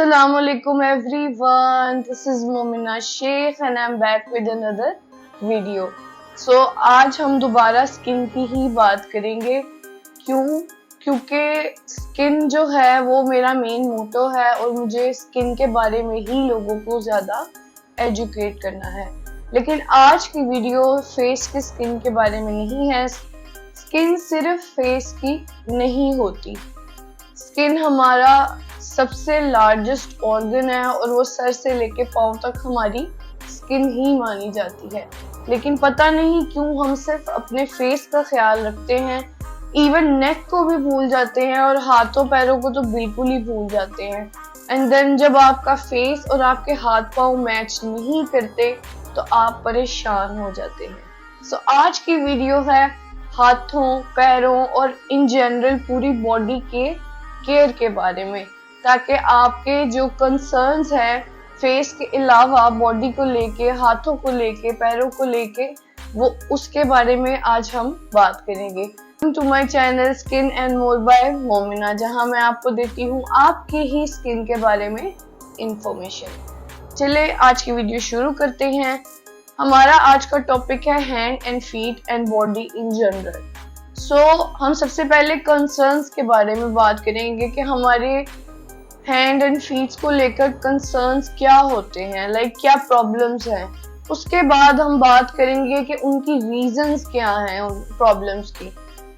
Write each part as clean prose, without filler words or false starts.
Assalamu alaikum everyone, this is Momina Sheikh and I'm back with another video. So आज हम दोबारा skin की ही बात करेंगे। क्योंकि स्किन जो है वो मेरा मेन मोटो है और मुझे स्किन के बारे में ही लोगों को ज़्यादा एजुकेट करना है। लेकिन आज की वीडियो फेस की स्किन के बारे में नहीं है। स्किन सिर्फ फेस की नहीं होती, स्किन हमारा सबसे लार्जेस्ट ऑर्गन है और वो सर से लेके पाँव तक हमारी स्किन ही मानी जाती है। लेकिन पता नहीं क्यों हम सिर्फ अपने फेस का ख्याल रखते हैं, इवन नेक को भी भूल जाते हैं और हाथों पैरों को तो बिल्कुल ही भूल जाते हैं। एंड देन जब आपका फेस और आपके हाथ पाँव मैच नहीं करते तो आप परेशान हो जाते हैं। सो आज की वीडियो है हाथों, पैरों और इन जनरल पूरी बॉडी के केयर के बारे में, ताकि आपके जो कंसर्न्स हैं फेस के अलावा बॉडी को लेके, हाथों को लेके, पैरों को लेके, वो उसके बारे में आज हम बात करेंगे। To my channel skin and more by Momina, जहां मैं आपको देती हूँ आपकी ही स्किन के बारे में इंफॉर्मेशन। चले आज की वीडियो शुरू करते हैं। हमारा आज का टॉपिक है hand and feet and body in general. हम सबसे पहले कंसर्न्स के बारे में बात करेंगे कि हमारे हैंड एंड फीट को लेकर कंसर्न्स क्या होते हैं, क्या प्रॉब्लम्स हैं। उसके बाद हम बात करेंगे कि उनकी रीजंस क्या हैं उन प्रॉब्लम्स की।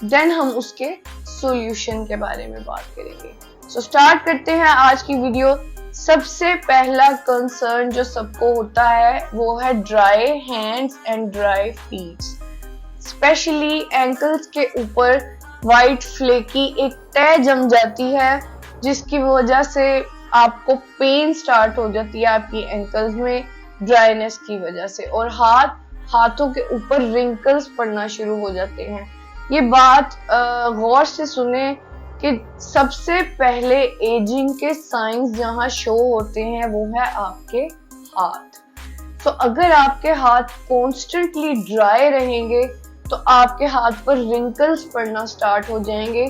देन हम उसके सॉल्यूशन के बारे में बात करेंगे। स्टार्ट करते हैं आज की वीडियो। सबसे पहला कंसर्न जो सबको होता है वो है dry hands and dry feet. Specially ankles के ऊपर वाइट फ्लेकी एक तह जम जाती है, जिसकी वजह से आपको पेन स्टार्ट हो जाती है आपकी एंकल्स में ड्राइनेस की वजह से, और हाथों के ऊपर रिंकल्स पड़ना शुरू हो जाते हैं। ये बात गौर से सुने कि सबसे पहले एजिंग के साइंस जहां शो होते हैं वो है आपके हाथ। अगर आपके हाथ कॉन्स्टेंटली ड्राई रहेंगे तो आपके हाथ पर रिंकल्स पड़ना स्टार्ट हो जाएंगे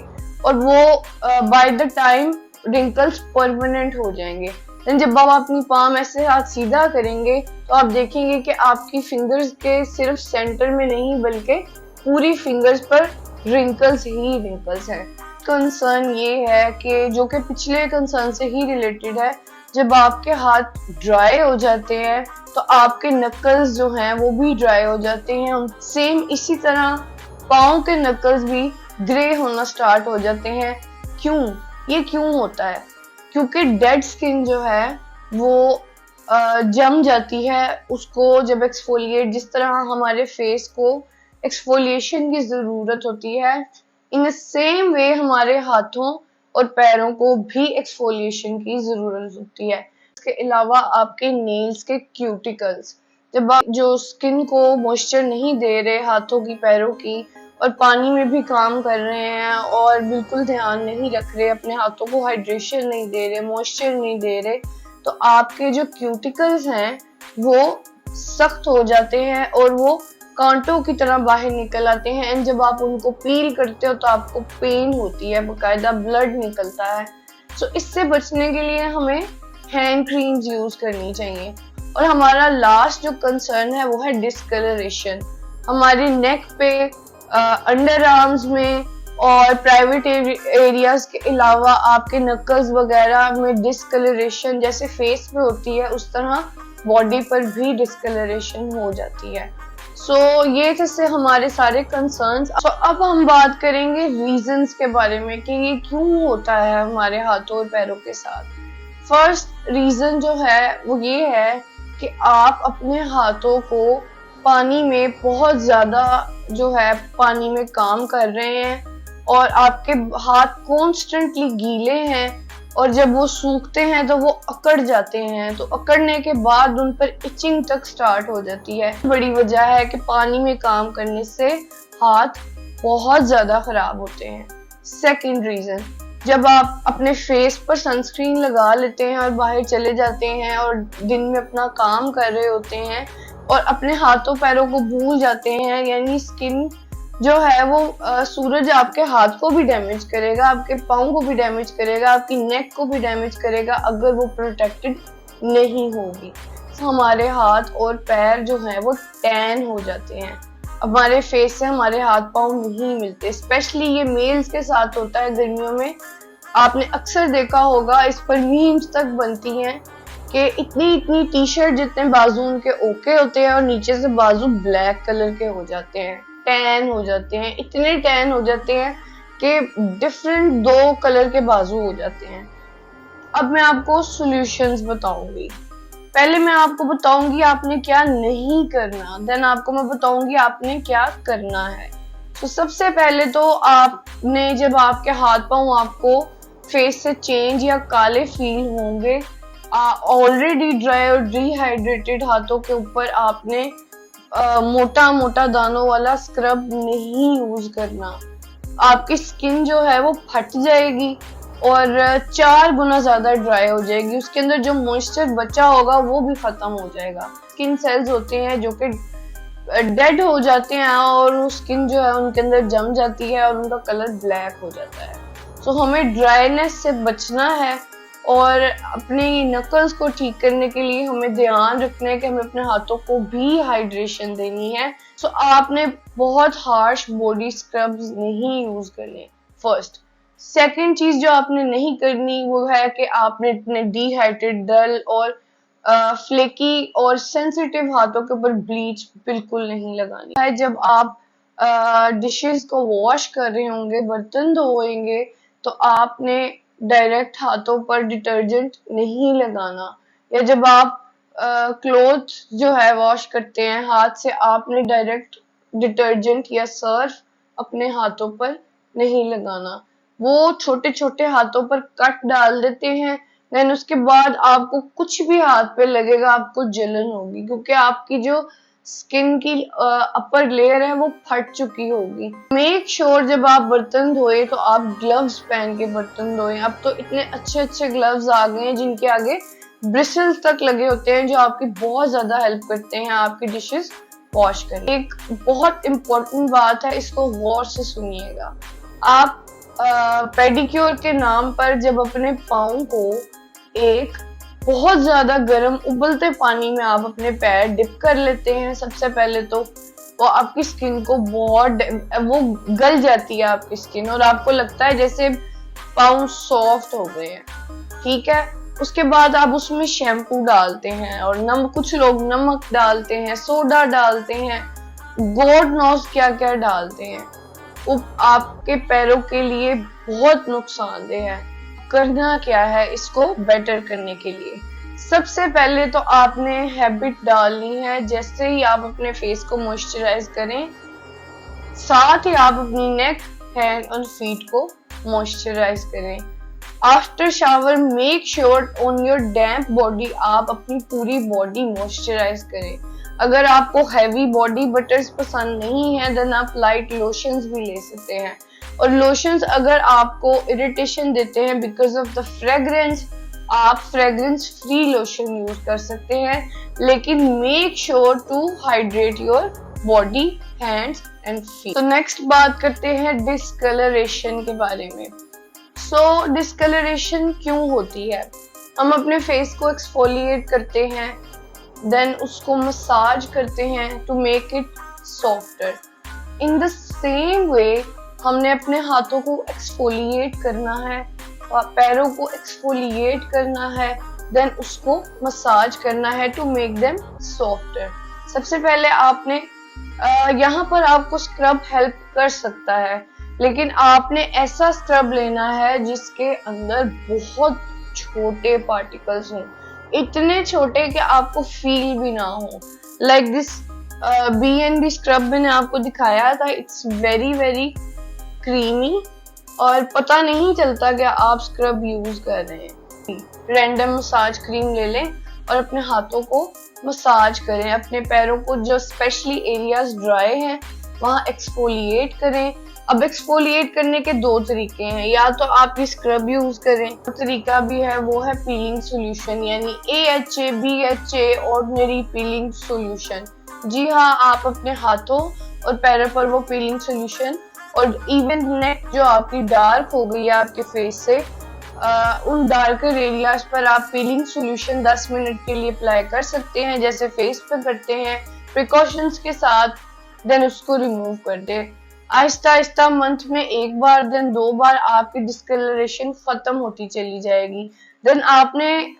और वो by the time wrinkles permanent हो जाएंगे। जब आप अपनी पाम ऐसे हाथ सीधा करेंगे तो आप देखेंगे कि आपकी फिंगर्स के सिर्फ सेंटर में नहीं बल्कि पूरी फिंगर्स पर रिंकल्स ही रिंकल्स हैं। कंसर्न ये है कि जो कि पिछले कंसर्न से ही रिलेटेड है, जब आपके हाथ ड्राई हो जाते हैं तो आपके नकल्स जो हैं वो भी ड्राई हो जाते हैं। सेम इसी तरह पाँव के नकल्स भी ग्रे होना स्टार्ट हो जाते हैं। ये क्यों होता है? क्योंकि डेड स्किन जो है वो जम जाती है। उसको जब एक्सफोलिएट, जिस तरह हमारे फेस को एक्सफोलिएशन की जरूरत होती है, इन द सेम वे हमारे हाथों और पैरों को भी एक्सफोलिएशन की जरूरत होती है। इसके अलावा आपके नेल्स के क्यूटिकल्स, जब आप जो स्किन को मॉइस्चर नहीं दे रहे हाथों की, पैरों की, और पानी में भी काम कर रहे हैं और बिल्कुल ध्यान नहीं रख रहे, अपने हाथों को हाइड्रेशन नहीं दे रहे, मॉइस्चर नहीं दे रहे, तो आपके जो क्यूटिकल्स हैं वो सख्त हो जाते हैं और वो कांटों की तरह बाहर निकल आते हैं। एंड जब आप उनको पील करते हो तो आपको पेन होती है, बकायदा ब्लड निकलता है। इससे बचने के लिए हमें हैंड क्रीम्स यूज करनी चाहिए। और हमारा लास्ट जो कंसर्न है वो है डिस्कलरेशन। हमारे नेक पे, अंडर आर्म्स में और प्राइवेट एरियाज के अलावा आपके नकल्स वगैरह में डिस्कलरेशन जैसे फेस पे होती है, उस तरह बॉडी पर भी डिस्कलरेशन हो जाती है। ये थे हमारे सारे कंसर्न्स। अब हम बात करेंगे रीजंस के बारे में कि ये क्यों होता है हमारे हाथों और पैरों के साथ। फर्स्ट रीजन जो है वो ये है कि आप अपने हाथों को पानी में बहुत ज्यादा जो है पानी में काम कर रहे हैं और आपके हाथ कॉन्स्टेंटली गीले हैं, और जब वो सूखते हैं तो वो अकड़ जाते हैं। तो अकड़ने के बाद उन पर इचिंग तक स्टार्ट हो जाती है। बड़ी वजह है कि पानी में काम करने से हाथ बहुत ज्यादा खराब होते हैं। सेकंड रीजन, जब आप अपने फेस पर सनस्क्रीन लगा लेते हैं और बाहर चले जाते हैं और दिन में अपना काम कर रहे होते हैं और अपने हाथों पैरों को भूल जाते हैं, यानी स्किन जो है वो सूरज आपके हाथ को भी डैमेज करेगा, आपके पाँव को भी डैमेज करेगा, आपकी नेक को भी डैमेज करेगा अगर वो प्रोटेक्टेड नहीं होगी। तो हमारे हाथ और पैर जो हैं वो टैन हो जाते हैं, हमारे फेस से हमारे हाथ पाँव नहीं मिलते। स्पेशली ये मेल्स के साथ होता है गर्मियों में। आपने अक्सर देखा होगा, इस पर मीम्स तक बनती हैं कि इतनी इतनी टी शर्ट जितने बाजू उनके ओके होते हैं और नीचे से बाजू ब्लैक कलर के हो जाते हैं, टैन हो जाते हैं, इतने टैन हो जाते हैं कि डिफरेंट 2 कलर के बाजू हो जाते हैं। अब मैं आपको सॉल्यूशंस बताऊंगी। पहले मैं आपको बताऊंगी आपने क्या नहीं करना, देन आपको मैं बताऊंगी आपने क्या करना है। तो सबसे पहले तो आपने, जब आपके हाथ पांव आपको फेस से चेंज या काले फील होंगे, ऑलरेडी ड्राई और डिहाइड्रेटेड हाथों के ऊपर आपने मोटा मोटा दानों वाला स्क्रब नहीं यूज करना। आपकी स्किन जो है वो फट जाएगी और 4 गुना ज्यादा ड्राई हो जाएगी, उसके अंदर जो मॉइस्चर बचा होगा वो भी खत्म हो जाएगा। स्किन सेल्स होते हैं जो कि डेड हो जाते हैं और वो स्किन जो है उनके अंदर जम जाती है और उनका कलर ब्लैक हो जाता है। तो हमें ड्राइनेस से बचना है और अपनी नकल्स को ठीक करने के लिए हमें ध्यान रखना है कि हमें अपने हाथों को भी हाइड्रेशन देनी है। सो आपने बहुत हार्श बॉडी स्क्रब्स नहीं यूज करने, फर्स्ट। सेकंड चीज जो आपने नहीं करनी वो है कि आपने इतने डिहाइड्रेटेड, डल और फ्लेकी और सेंसिटिव हाथों के ऊपर ब्लीच बिल्कुल नहीं लगानी है। जब आप डिशेस को वॉश कर रहे होंगे, बर्तन धोएंगे, तो आपने डायरेक्ट हाथों पर डिटर्जेंट नहीं लगाना। या जब आप क्लोथ जो है वॉश करते हैं हाथ से, आपने डायरेक्ट डिटर्जेंट या सर्फ अपने हाथों पर नहीं लगाना। वो छोटे छोटे हाथों पर कट डाल देते हैं, देन उसके बाद आपको कुछ भी हाथ पे लगेगा आपको जलन होगी, क्योंकि आपकी जो स्किन की अपर लेयर है वो फट चुकी होगी। मेक श्योर जब आप बर्तन धोए तो आप ग्लव्स पहन के बर्तन धोएं। अब तो इतने अच्छे अच्छे ग्लव्स आ गए हैं जिनके आगे ब्रिसल्स तक लगे होते हैं, जो आपकी बहुत ज्यादा हेल्प करते हैं आपकी डिशेस वॉश करने। एक बहुत इंपॉर्टेंट बात है, इसको गौर से सुनिएगा। आप पेडिक्योर के नाम पर जब अपने पाँव को एक बहुत ज्यादा गर्म उबलते पानी में आप अपने पैर डिप कर लेते हैं, सबसे पहले तो वो आपकी स्किन को बहुत, वो गल जाती है आपकी स्किन और आपको लगता है जैसे पाँव सॉफ्ट हो गए हैं, ठीक है। उसके बाद आप उसमें शैम्पू डालते हैं और कुछ लोग नमक डालते हैं, सोडा डालते हैं, गॉड नोस क्या क्या डालते हैं। वो आपके पैरों के लिए बहुत नुकसानदेह है। करना क्या है इसको बेटर करने के लिए? सबसे पहले तो आपने हैबिट डालनी है, जैसे ही आप अपने फेस को मॉइस्चराइज करें, साथ ही आप अपनी नेक, हैंड और फीट को मॉइस्चराइज करें। After shower make sure on your damp body आप अपनी पूरी बॉडी मॉइस्चराइज करें। अगर आपको हैवी बॉडी बटर्स पसंद नहीं है, देन आप लाइट लोशंस भी ले सकते हैं। और लोशंस अगर आपको इरिटेशन देते हैं बिकॉज ऑफ द फ्रेग्रेंस, आप फ्रेग्रेंस फ्री लोशन यूज कर सकते हैं, लेकिन make sure to hydrate your body, hands and feet. तो नेक्स्ट बात करते हैं डिस्कलरेशन के बारे में। सो डिस्कलरेशन क्यों होती है? हम अपने फेस को एक्सफोलिएट करते हैं, देन उसको मसाज करते हैं to make it softer. In the same way हमने अपने हाथों को एक्सफोलिएट करना है, पैरों को एक्सफोलिएट करना है, देन उसको मसाज करना है टू मेक देम सॉफ्टर। सबसे पहले आपने यहाँ पर आपको स्क्रब हेल्प कर सकता है, लेकिन आपने ऐसा स्क्रब लेना है जिसके अंदर बहुत छोटे पार्टिकल्स हों, इतने छोटे कि आपको फील भी ना हो। लाइक दिस B&B स्क्रब मैंने आपको दिखाया था, इट्स वेरी वेरी क्रीमी और पता नहीं चलता कि आप स्क्रब यूज कर रहे हैं। रैंडम मसाज क्रीम ले लें और अपने हाथों को मसाज करें, अपने पैरों को जो स्पेशली एरियाज ड्राई हैं वहाँ एक्सफोलिएट करें। अब एक्सफोलिएट करने के 2 तरीके हैं, या तो आप ये स्क्रब यूज करें, तरीका भी है वो है पीलिंग सॉल्यूशन, यानी AHA BHA ordinary peeling solution. जी हाँ, आप अपने हाथों और पैरों पर वो पीलिंग सोल्यूशन और इवन नेक जो आपकी डार्क हो गई है आपके फेस से, उन डार्कर एरियाज पर आप पीलिंग सोल्यूशन 10 मिनट के लिए अप्लाई कर सकते हैं, जैसे फेस पे करते हैं प्रिकॉशंस के साथ। देन उसको रिमूव कर दे आहिस्ता आहिस्ता, मंथ में एक बार देन 2 बार आपकी डिस्कलरेशन खत्म होती चली जाएगी। देन आपने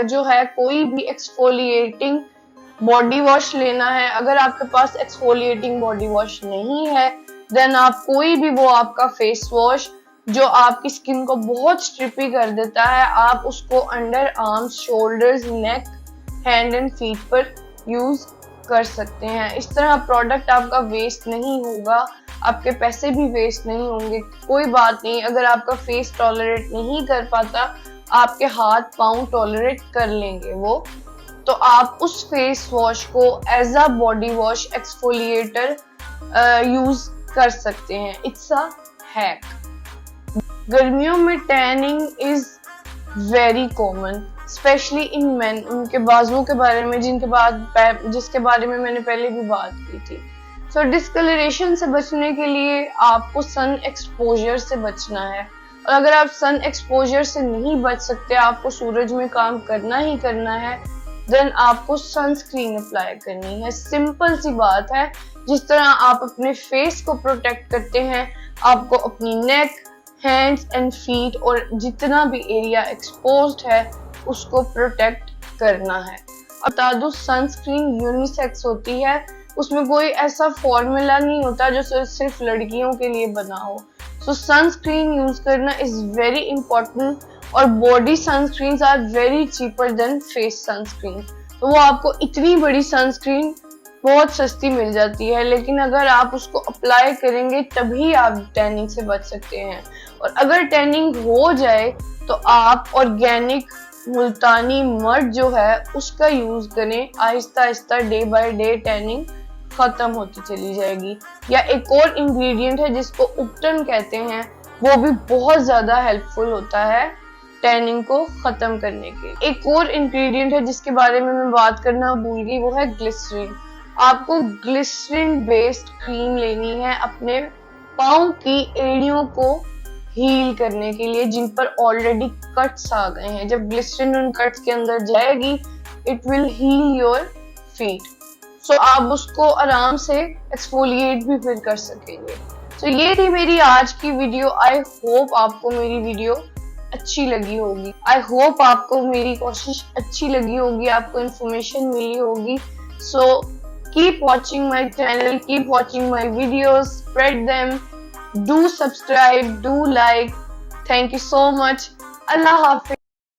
जो है कोई भी एक्सफोलिएटिंग बॉडी वॉश लेना है। अगर आपके पास एक्सफोलिएटिंग बॉडी वॉश नहीं है, देन आप कोई भी वो आपका फेस वॉश जो आपकी स्किन को बहुत स्ट्रिपी कर देता है, आप उसको under arms, shoulders, neck, hand and feet पर यूज कर सकते हैं। इस तरह प्रोडक्ट आपका वेस्ट नहीं होगा, आपके पैसे भी वेस्ट नहीं होंगे। कोई बात नहीं, अगर आपका फेस टॉलरेट नहीं कर पाता, आपके हाथ पांव टॉलरेट कर लेंगे वो, तो आप उस फेस वॉश को as a body wash exfoliator use कर सकते हैं। It's a hack. गर्मियों में tanning is very common, specially in men. उनके बाजुओं के बारे में जिसके बारे में मैंने पहले भी बात की थी। सो डिस्कलरेशन से बचने के लिए आपको सन एक्सपोजर से बचना है, और अगर आप सन एक्सपोजर से नहीं बच सकते, आपको सूरज में काम करना ही करना है, देन आपको सनस्क्रीन अप्लाई करनी है। सिंपल सी बात है। जिस तरह आप अपने फेस को प्रोटेक्ट करते हैं, आपको अपनी नेक, हैंड्स एंड फीट और जितना भी एरिया एक्सपोज्ड है उसको प्रोटेक्ट करना है। बता दूं, सनस्क्रीन यूनिसेक्स होती है, उसमें कोई ऐसा फॉर्मूला नहीं होता जो सिर्फ लड़कियों के लिए बना हो। सो सनस्क्रीन यूज करना इज वेरी इंपॉर्टेंट, और body sunscreen are very cheaper than face sunscreen. तो वो आपको इतनी बड़ी सनस्क्रीन बहुत सस्ती मिल जाती है, लेकिन अगर आप उसको अप्लाई करेंगे तभी आप टैनिंग से बच सकते हैं। और अगर टैनिंग हो जाए तो आप ऑर्गेनिक मुल्तानी मर्द जो है उसका यूज करें। Aahista Aahista day by day tanning खत्म होती चली जाएगी। या एक और इंग्रेडिएंट है जिसको उपटन कहते हैं, वो भी बहुत ज्यादा हेल्पफुल होता है टैनिंग को खत्म करने के। एक और इंग्रेडिएंट है जिसके बारे में मैं बात करना भूल गई, वो है ग्लिसरीन। आपको ग्लिसरीन बेस्ड क्रीम लेनी है अपने पाँव की एड़ियों को हील करने के लिए, जिन पर ऑलरेडी कट्स आ गए हैं। जब ग्लिसरीन उन कट्स के अंदर जाएगी, it will heal your feet. So आप उसको आराम से एक्सफोलिएट भी फिर कर सकेंगे। तो ये थी मेरी आज की वीडियो। आई होप आपको मेरी वीडियो अच्छी लगी होगी। आई होप आपको मेरी कोशिश अच्छी लगी होगी, आपको इन्फॉर्मेशन मिली होगी। So keep watching my channel, keep watching my videos, spread them, do subscribe, do like. Thank you so much. Allah Hafiz.